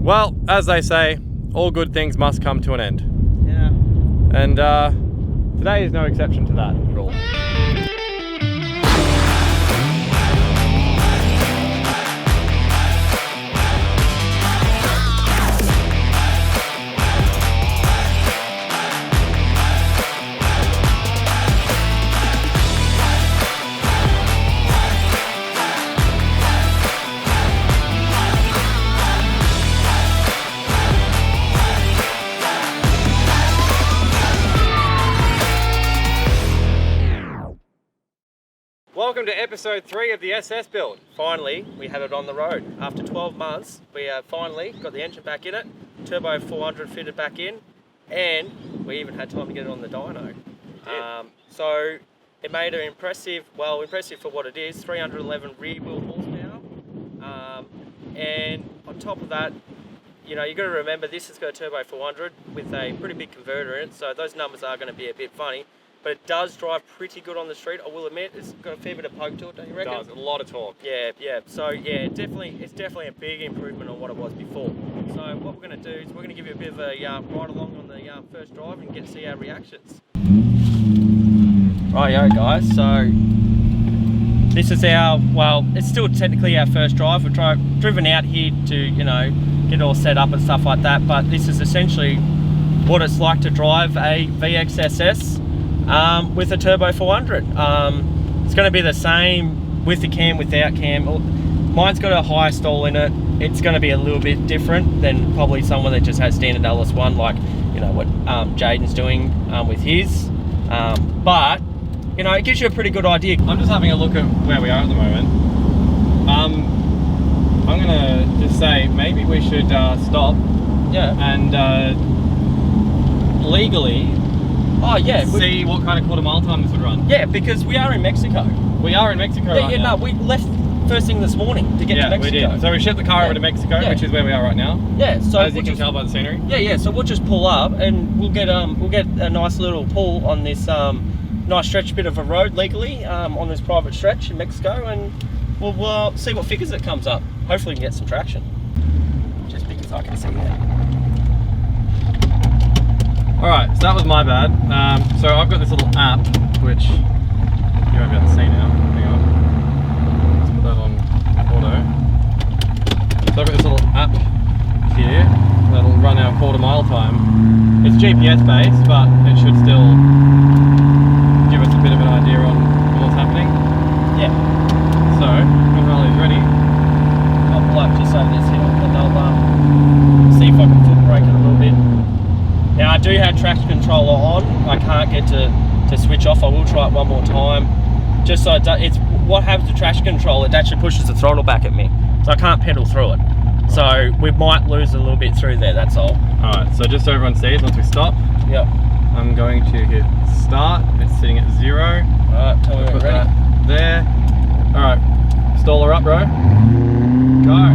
Well, as they say, all good things must come to an end. Yeah. And today is no exception to that at all. Welcome to episode 3 of the SS build. Finally, we had it on the road. After 12 months, we finally got the engine back in it, turbo 400 fitted back in, and we even had time to get it on the dyno. So it made it impressive for what it is, 311 rear wheel horsepower. And on top of that, you know, you've got to remember this has got a turbo 400 with a pretty big converter in it, so those numbers are going to be a bit funny. But it does drive pretty good on the street, I will admit. It's got a fair bit of poke to it, don't you reckon? It does, a lot of torque. Yeah. So yeah, it's definitely a big improvement on what it was before. So what we're going to do is we're going to give you a bit of a ride along on the first drive and get to see our reactions. Rightio guys, so this is it's still technically our first drive. We've driven out here to, you know, get it all set up and stuff like that, but this is essentially what it's like to drive a VXSS with a turbo 400. It's going to be the same with the cam, without cam. Mine's got a high stall in it. It's going to be a little bit different than probably someone that just has standard LS1, like, you know, what Jaden's doing with his. But, you know, it gives you a pretty good idea. I'm just having a look at where we are at the moment. I'm going to just say maybe we should stop. Yeah. And legally see what kind of quarter mile time this would run. Yeah, because we are in Mexico. We are in Mexico right now. No, we left first thing this morning to get to Mexico. Yeah, we did. So we shipped the car over to Mexico, which is where we are right now. Yeah, so as you can tell by the scenery. Yeah. So we'll just pull up and we'll get a nice little pull on this nice stretch bit of a road legally on this private stretch in Mexico, and we'll see what figures it comes up. Hopefully we can get some traction. Just because I can see that. Alright, so that was my bad. So I've got this little app, which you won't be able to see now. Hang on. Let's put that on auto. So I've got this little app here that'll run our quarter mile time. It's GPS based, but it should still give us a bit of an idea on what's happening. Yeah. So, when Riley's ready, I'll pull up just over this hill and I'll see if I can foot brake it a little bit. Now I do have traction controller on. I can't get to switch off. I will try it one more time. Just so it's what happens to traction control, it actually pushes the throttle back at me. So I can't pedal through it. So we might lose a little bit through there, that's all. Alright, so just so everyone sees, once we stop, yep, I'm going to hit start. It's sitting at 0. Alright, tell me when you're ready. That there. Alright, stall her up, bro. Go.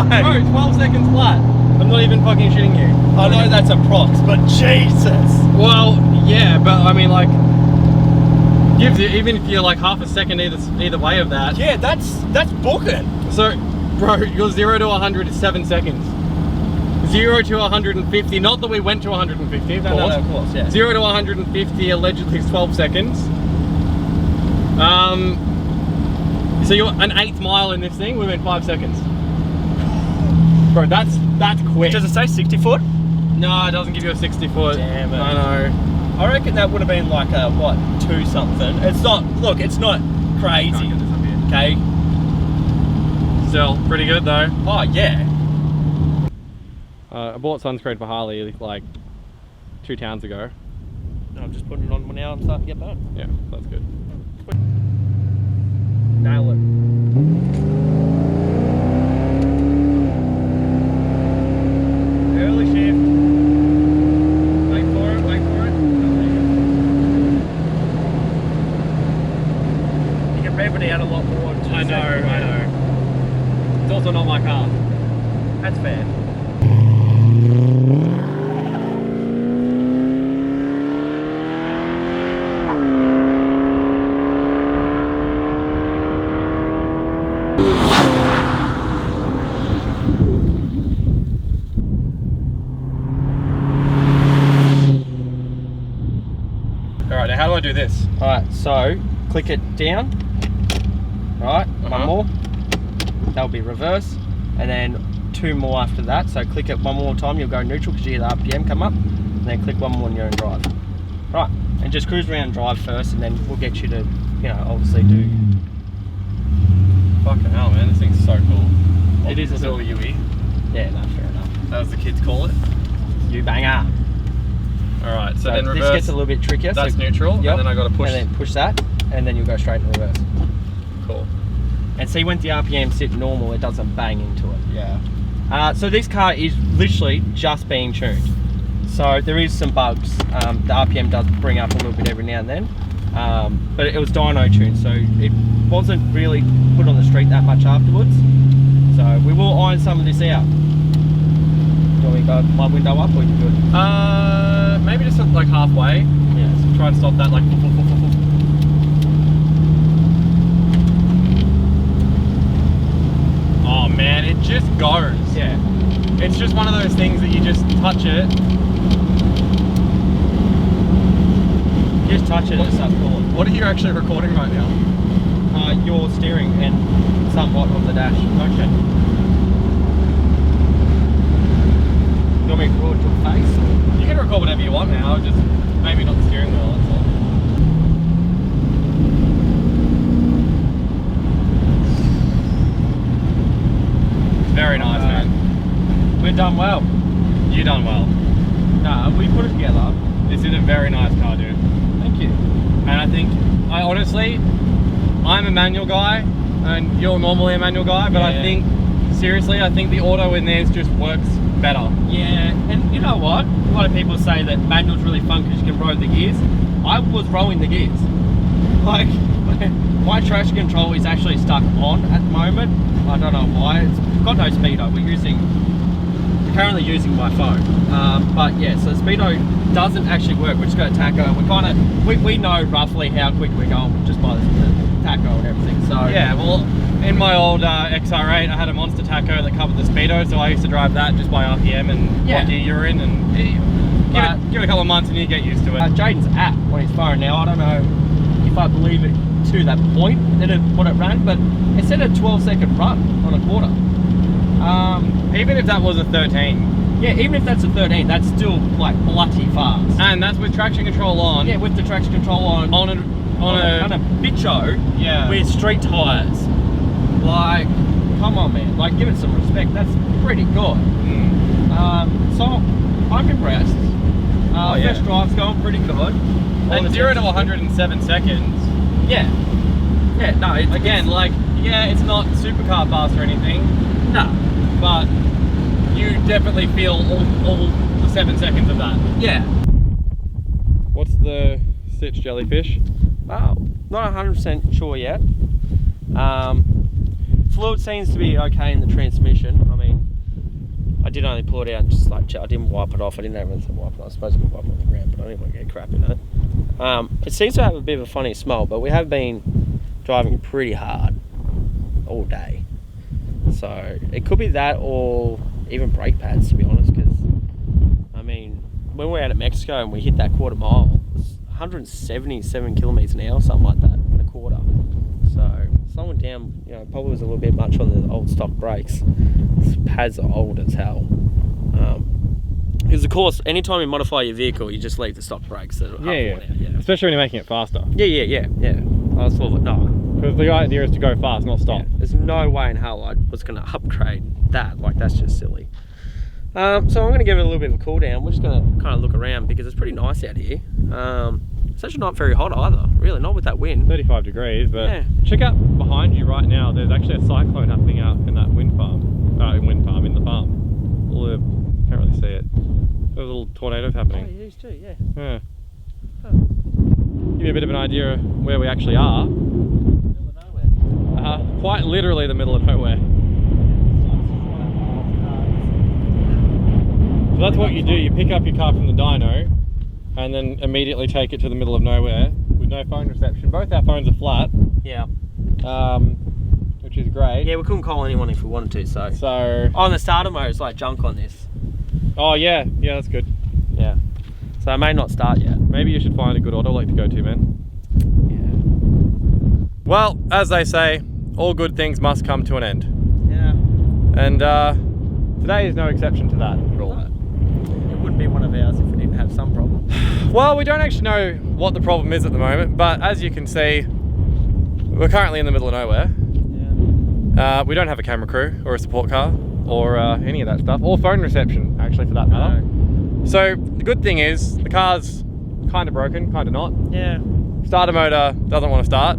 Bro, 12 seconds flat. I'm not even fucking shitting you. I know that's a prox, but Jesus. Well, yeah, but I mean, like, gives you, even if you're like half a second either way of that. Yeah, that's booking. So, bro, your 0 to 100 is 7 seconds. 0 to 150, not that we went to 150, of course. No, of course, yeah. 0 to 150 allegedly is 12 seconds. So you're an 1/8 mile in this thing within 5 seconds. Bro, that's quick. Does it say 60 foot? No, it doesn't give you a 60 foot. Damn it. I know. I reckon that would have been like a, what, 2 something. It's not, look, it's not crazy. Can't get this up here. Okay. Still, pretty good though. Oh, yeah. I bought sunscreen for Harley like 2 towns ago. I'm just putting it on now and starting to get burnt. Yeah, that's good. Nail it. now how do I do this? Alright, so click it down. Right, one more. That'll be reverse. And then 2 more after that. So click it one more time, you'll go neutral because you hear the RPM come up. And then click one more and you're in drive. Right, and just cruise around and drive first, and then we'll get you to, you know, obviously do. Fucking hell, man, this thing's so cool. It is a little UE. Yeah, no, fair enough. As the kids call it. You banger. Alright, so then this reverse. gets a little bit trickier. That's so, neutral, yep, and then I got to push. And then push that, and then you'll go straight in reverse. Cool. And see, when the RPM sit normal, it doesn't bang into it. Yeah. So this car is literally just being tuned. So there is some bugs. The RPM does bring up a little bit every now and then. But it was dyno tuned, so it wasn't really put on the street that much afterwards. So we will iron some of this out. Do you want me to go my window up, or you good? Maybe just like halfway. Yeah. So try and stop that like. Oh man, it just goes. Yeah. It's just one of those things that you just touch it. Just touch it and it starts calling. What are you actually recording right now? Your steering and somewhat of the dash. Okay. You want me to record your face? Or? You can record whatever you want now, just maybe not the steering wheel, that's all. It's very nice, man. We've done well. You done well. No, we put it together. This is a very nice car, dude. Thank you. And I think, I'm a manual guy, and you're normally a manual guy, but I think, seriously, I think the auto in theirs just works better. Yeah, and you know what? A lot of people say that manual's really fun because you can roll the gears. I was rolling the gears. Like, my traction control is actually stuck on at the moment. I don't know why. It's got no speedo. We're currently using my phone. But yeah, so speedo doesn't actually work. We just got a tacho. We know roughly how quick we're going just by the tacho and everything. So yeah, well, in my old XR8, I had a monster tacho that covered the speedo, so I used to drive that just by RPM and what gear you're in, and give it a couple of months and you get used to it. Jaden's app on his phone now, I don't know if I believe it to that point that what it ran, but it said a 12-second run on a quarter. Even if that was a 13. Yeah, even if that's a 13, that's still like bloody fast. And that's with traction control on. Yeah, with the traction control on a bitcho. Yeah. With street tires. Like, come on, man. Like, give it some respect. That's pretty good. So I'm impressed. First drive's going pretty good. And 0 to 107 seconds. Yeah. Yeah, no, it's not supercar fast or anything. No. But you definitely feel all the 7 seconds of that. Yeah. What's the Stitch jellyfish? Oh, not 100% sure yet. Fluid seems to be okay in the transmission. I mean, I did only pull it out and just like, I didn't wipe it off. I didn't have anything to wipe it off. I was supposed to wipe it on the ground, but I didn't want to get crap in it. It seems to have a bit of a funny smell, but we have been driving pretty hard all day. So it could be that, or even brake pads, to be honest, because I mean, when we were out at Mexico and we hit that quarter mile, it was 177 kilometers an hour, something like that, in a quarter. So slowing down, you know, probably was a little bit much on the old stock brakes. These pads are old as hell. Because of course, anytime you modify your vehicle, you just leave the stock brakes that are worn out. Yeah. Especially when you're making it faster. Yeah. I was sort of no. Because the idea is to go fast, not stop. Yeah, there's no way in hell I was going to upgrade that. Like, that's just silly. So I'm going to give it a little bit of a cool down. We're just going to kind of look around because it's pretty nice out here. It's actually not very hot either, really, not with that wind. 35 degrees, but check out behind you right now. There's actually a cyclone happening out in that wind farm. In the farm. Can't really see it. There's little tornadoes happening. Oh, yeah, these too, yeah. Yeah. Huh. Give you a bit of an idea of where we actually are. Middle of nowhere. Quite literally the middle of nowhere. So that's what you do. You pick up your car from the dyno and then immediately take it to the middle of nowhere with no phone reception. Both our phones are flat. Yeah. Which is great. Yeah, we couldn't call anyone if we wanted to, so. So. On the starter mode, it's like junk on this. Oh yeah, that's good. Yeah. So I may not start yet. Maybe you should find a good auto like to go to, man. Yeah. Well, as they say, all good things must come to an end. Yeah. And today is no exception to that at all. It wouldn't be one of ours if we didn't have some problem. Well, we don't actually know what the problem is at the moment, but as you can see, we're currently in the middle of nowhere. Yeah. We don't have a camera crew or a support car or any of that stuff, or phone reception actually for that matter. No. So the good thing is the car's kind of broken, kind of not. Yeah. Starter motor doesn't want to start.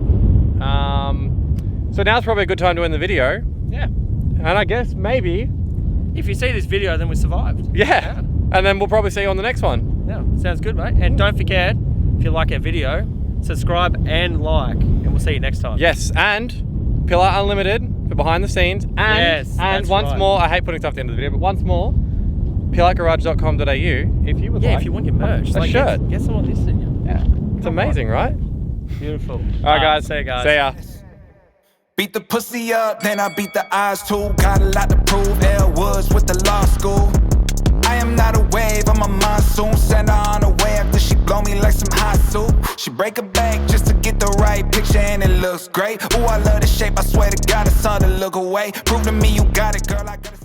So now's probably a good time to end the video. Yeah. And I guess maybe, If you see this video, then we survived. yeah. And then we'll probably see you on the next one. Yeah. Sounds good, mate. And don't forget, if you like our video, subscribe and like, and we'll see you next time. Yes, and Pillar Unlimited for behind the scenes. And, Yes, and that's once right. more, I hate putting stuff at the end of the video, but once more, pillargarage.com.au if you would Yeah, like if you want your merch. a shirt. Get some of this in you. Yeah. It's amazing, right? Beautiful. All right, guys. See you guys. See ya. Beat the pussy up, then I beat the eyes too. Got a lot to prove. L Woods with the law school. I am not a wave, I'm a monsoon. Send her on a way after she blow me like some hot soup. She break a bank just to get the right picture and it looks great. Ooh, I love the shape, I swear to God, it's hard to look away. Prove to me you got it, girl, I gotta